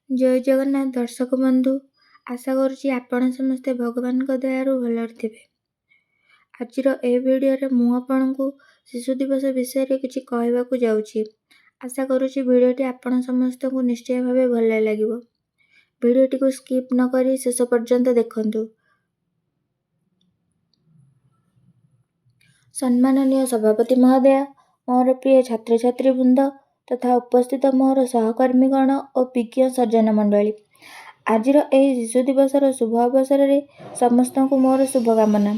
ଜୟ ଜଗନ୍ନାଥ ଦର୍ଶକ ବନ୍ଧୁ, ଆଶା କରୁଛି ଆପଣ ସମସ୍ତେ ଭଗବାନଙ୍କ ଦୟାରୁ ଭଲରେ ଥିବେ। ଆଜିର ଏହି ଭିଡ଼ିଓରେ ମୁଁ ଆପଣଙ୍କୁ ଶିଶୁ ଦିବସ ବିଷୟରେ କିଛି କହିବାକୁ ଯାଉଛି। ଆଶା କରୁଛି ଭିଡ଼ିଓଟି ଆପଣ ସମସ୍ତଙ୍କୁ ନିଶ୍ଚୟ ଭାବେ ଭଲ ଲାଗିବ। ଭିଡ଼ିଓଟିକୁ ସ୍କିପ୍ ନ କରି ଶେଷ ପର୍ଯ୍ୟନ୍ତ ଦେଖନ୍ତୁ। ସମ୍ମାନନୀୟ ସଭାପତି ମହୋଦୟ, ମୋର ପ୍ରିୟ ଛାତ୍ରଛାତ୍ରୀ ବୃନ୍ଦ ତଥା ଉପସ୍ଥିତ ମୋର ସହକର୍ମୀଗଣ ଓ ବିଜ୍ଞ ସଜ୍ଜନ ମଣ୍ଡଳୀ, ଆଜିର ଏହି ଶିଶୁ ଦିବସର ଶୁଭ ଅବସରରେ ସମସ୍ତଙ୍କୁ ମୋର ଶୁଭକାମନା।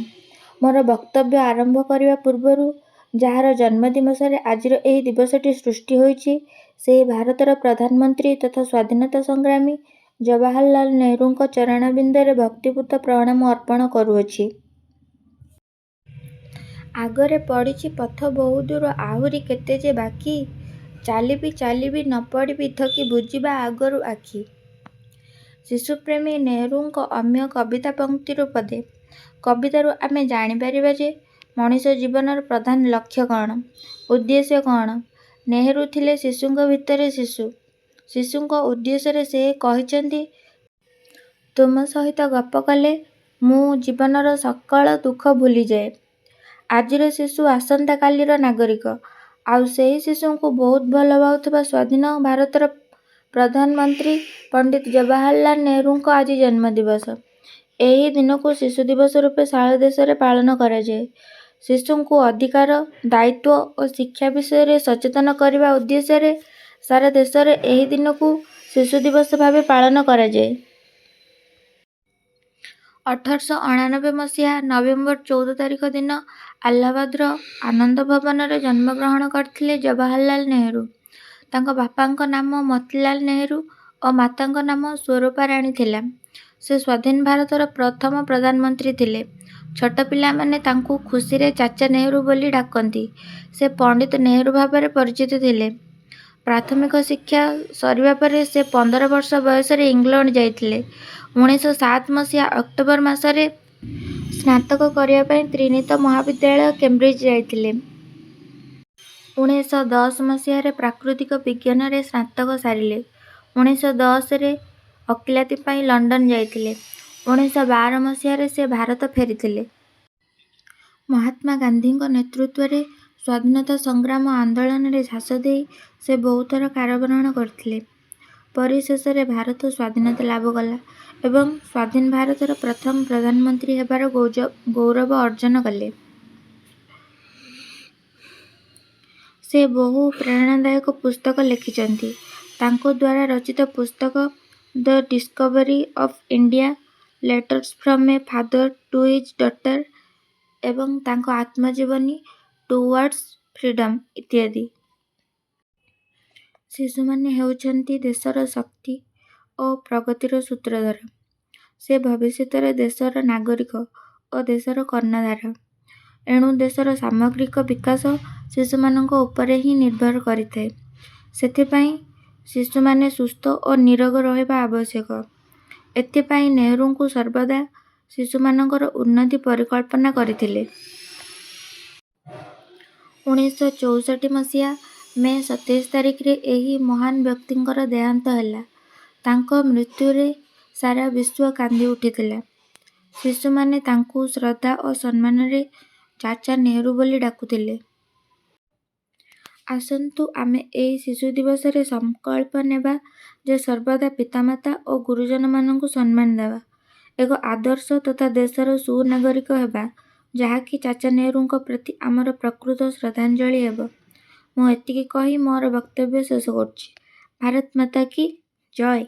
ମୋର ବକ୍ତବ୍ୟ ଆରମ୍ଭ କରିବା ପୂର୍ବରୁ ଯାହାର ଜନ୍ମଦିବସରେ ଆଜିର ଏହି ଦିବସଟି ସୃଷ୍ଟି ହୋଇଛି, ସେହି ଭାରତର ପ୍ରଧାନମନ୍ତ୍ରୀ ତଥା ସ୍ୱାଧୀନତା ସଂଗ୍ରାମୀ ଜବାହରଲାଲ ନେହେରୁଙ୍କ ଚରଣବିନ୍ଦରେ ଭକ୍ତିପୂତ ପ୍ରଣାମ ଅର୍ପଣ କରୁଅଛି। ଆଗରେ ପଡ଼ିଛି ପଥ ବହୁ ଦୂର, ଆହୁରି କେତେ ଯେ ବାକି, ଚାଲିବି ଚାଲିବି ନ ପଡ଼ିବି ଥକି, ବୁଜିବା ଆଗରୁ ଆଖି। ଶିଶୁପ୍ରେମୀ ନେହେରୁଙ୍କ ଅମୀୟ କବିତା ପଂକ୍ତିରୁ ପଦେ। କବିତାରୁ ଆମେ ଜାଣିପାରିବା ଯେ ମଣିଷ ଜୀବନର ପ୍ରଧାନ ଲକ୍ଷ୍ୟ କ'ଣ, ଉଦ୍ଦେଶ୍ୟ କ'ଣ। ନେହେରୁ ଥିଲେ ଶିଶୁଙ୍କ ଭିତରେ ଶିଶୁ। ଶିଶୁଙ୍କ ଉଦ୍ଦେଶ୍ୟରେ ସେ କହିଛନ୍ତି, ତୁମ ସହିତ ଗପ କଲେ ମୁଁ ଜୀବନର ସକଳ ଦୁଃଖ ଭୁଲିଯାଏ। ଆଜିର ଶିଶୁ ଆସନ୍ତା କାଲିର ନାଗରିକ। ଆଉ ସେହି ଶିଶୁଙ୍କୁ ବହୁତ ଭଲ ପାଉଥିବା ସ୍ୱାଧୀନ ଭାରତର ପ୍ରଧାନମନ୍ତ୍ରୀ ପଣ୍ଡିତ ଜବାହରଲାଲ ନେହେରୁଙ୍କ ଆଜି ଜନ୍ମଦିବସ। ଏହି ଦିନକୁ ଶିଶୁ ଦିବସ ରୂପେ ସାରା ଦେଶରେ ପାଳନ କରାଯାଏ। ଶିଶୁଙ୍କୁ ଅଧିକାର, ଦାୟିତ୍ୱ ଓ ଶିକ୍ଷା ବିଷୟରେ ସଚେତନ କରିବା ଉଦ୍ଦେଶ୍ୟରେ ସାରା ଦେଶରେ ଏହି ଦିନକୁ ଶିଶୁ ଦିବସ ଭାବେ ପାଳନ କରାଯାଏ। 1899 ମସିହା ନଭେମ୍ବର 14 ତାରିଖ ଦିନ ଆହ୍ଲାବାଦର ଆନନ୍ଦ ଭବନରେ ଜନ୍ମଗ୍ରହଣ କରିଥିଲେ ଜବାହରଲାଲ ନେହେରୁ। ତାଙ୍କ ବାପାଙ୍କ ନାମ ମତିଲାଲ ନେହେରୁ ଓ ମାତାଙ୍କ ନାମ ସ୍ୱରୂପା ରାଣୀ ଥିଲା। ସେ ସ୍ୱାଧୀନ ଭାରତର ପ୍ରଥମ ପ୍ରଧାନମନ୍ତ୍ରୀ ଥିଲେ। ଛୋଟ ପିଲାମାନେ ତାଙ୍କୁ ଖୁସିରେ ଚାଚା ନେହେରୁ ବୋଲି ଡାକନ୍ତି। ସେ ପଣ୍ଡିତ ନେହେରୁ ଭାବରେ ପରିଚିତ ଥିଲେ। ପ୍ରାଥମିକ ଶିକ୍ଷା ସରିବା ପରେ ସେ 15 ବର୍ଷ ବୟସରେ ଇଂଲଣ୍ଡ ଯାଇଥିଲେ। 1907 ମସିହା ଅକ୍ଟୋବର ମାସରେ ସ୍ନାତକ କରିବା ପାଇଁ ତ୍ରିନୀତ ମହାବିଦ୍ୟାଳୟ କେମ୍ବ୍ରିଜ ଯାଇଥିଲେ। 1910 ମସିହାରେ ପ୍ରାକୃତିକ ବିଜ୍ଞାନରେ ସ୍ନାତକ ସାରିଲେ। 1910ରେ ଓକିଲାତି ପାଇଁ ଲଣ୍ଡନ ଯାଇଥିଲେ। 1912 ମସିହାରେ ସେ ଭାରତ ଫେରିଥିଲେ। ମହାତ୍ମା ଗାନ୍ଧୀଙ୍କ ନେତୃତ୍ୱରେ ସ୍ୱାଧୀନତା ସଂଗ୍ରାମ ଆନ୍ଦୋଳନରେ ଝାସ ଦେଇ ସେ ବହୁଥର କାରାବରଣ କରିଥିଲେ। ପରିଶେଷରେ ଭାରତ ସ୍ୱାଧୀନତା ଲାଭ କଲା ଏବଂ ସ୍ୱାଧୀନ ଭାରତର ପ୍ରଥମ ପ୍ରଧାନମନ୍ତ୍ରୀ ହେବାର ଗୌରବ ଅର୍ଜନ କଲେ। ସେ ବହୁ ପ୍ରେରଣାଦାୟକ ପୁସ୍ତକ ଲେଖିଛନ୍ତି। ତାଙ୍କ ଦ୍ୱାରା ରଚିତ ପୁସ୍ତକ the discovery of India, letters from a father to his daughter ଏବଂ ତାଙ୍କ ଆତ୍ମଜୀବନୀ ଟୁୱାର୍ଡସ୍ ଫ୍ରିଡମ୍ ଇତ୍ୟାଦି। ଶିଶୁମାନେ ହେଉଛନ୍ତି ଦେଶର ଶକ୍ତି ଓ ପ୍ରଗତିର ସୂତ୍ରଧର। ସେ ଭବିଷ୍ୟତରେ ଦେଶର ନାଗରିକ ଓ ଦେଶର କର୍ଣ୍ଣଧାର। ଏଣୁ ଦେଶର ସାମଗ୍ରିକ ବିକାଶ ଶିଶୁମାନଙ୍କ ଉପରେ ହିଁ ନିର୍ଭର କରିଥାଏ। ସେଥିପାଇଁ ଶିଶୁମାନେ ସୁସ୍ଥ ଓ ନିରୋଗ ରହିବା ଆବଶ୍ୟକ। ଏଥିପାଇଁ ନେହେରୁଙ୍କୁ ସର୍ବଦା ଶିଶୁମାନଙ୍କର ଉନ୍ନତି ପରିକଳ୍ପନା କରିଥିଲେ। 1964 ମସିହା ମେ 27 ତାରିଖରେ ଏହି ମହାନ ବ୍ୟକ୍ତିଙ୍କର ଦେହାନ୍ତ ହେଲା। ତାଙ୍କ ମୃତ୍ୟୁରେ ସାରା ବିଶ୍ୱ କାନ୍ଦି ଉଠିଥିଲା। ଶିଶୁମାନେ ତାଙ୍କୁ ଶ୍ରଦ୍ଧା ଓ ସମ୍ମାନରେ ଚାଚା ନେହେରୁ ବୋଲି ଡାକୁଥିଲେ। ଆସନ୍ତୁ ଆମେ ଏହି ଶିଶୁ ଦିବସରେ ସଂକଳ୍ପ ନେବା ଯେ ସର୍ବଦା ପିତାମାତା ଓ ଗୁରୁଜନମାନଙ୍କୁ ସମ୍ମାନ ଦେବା, ଏକ ଆଦର୍ଶ ତଥା ଦେଶର ସୁନାଗରିକ ହେବା, ଯାହାକି ଚାଚା ନେହେରୁଙ୍କ ପ୍ରତି ଆମର ପ୍ରକୃତ ଶ୍ରଦ୍ଧାଞ୍ଜଳି ହେବ। ମୁଁ ଏତିକି କହି ମୋର ବକ୍ତବ୍ୟ ଶେଷ କରୁଛି। ଭାରତ ମାତା କି ଜୟ।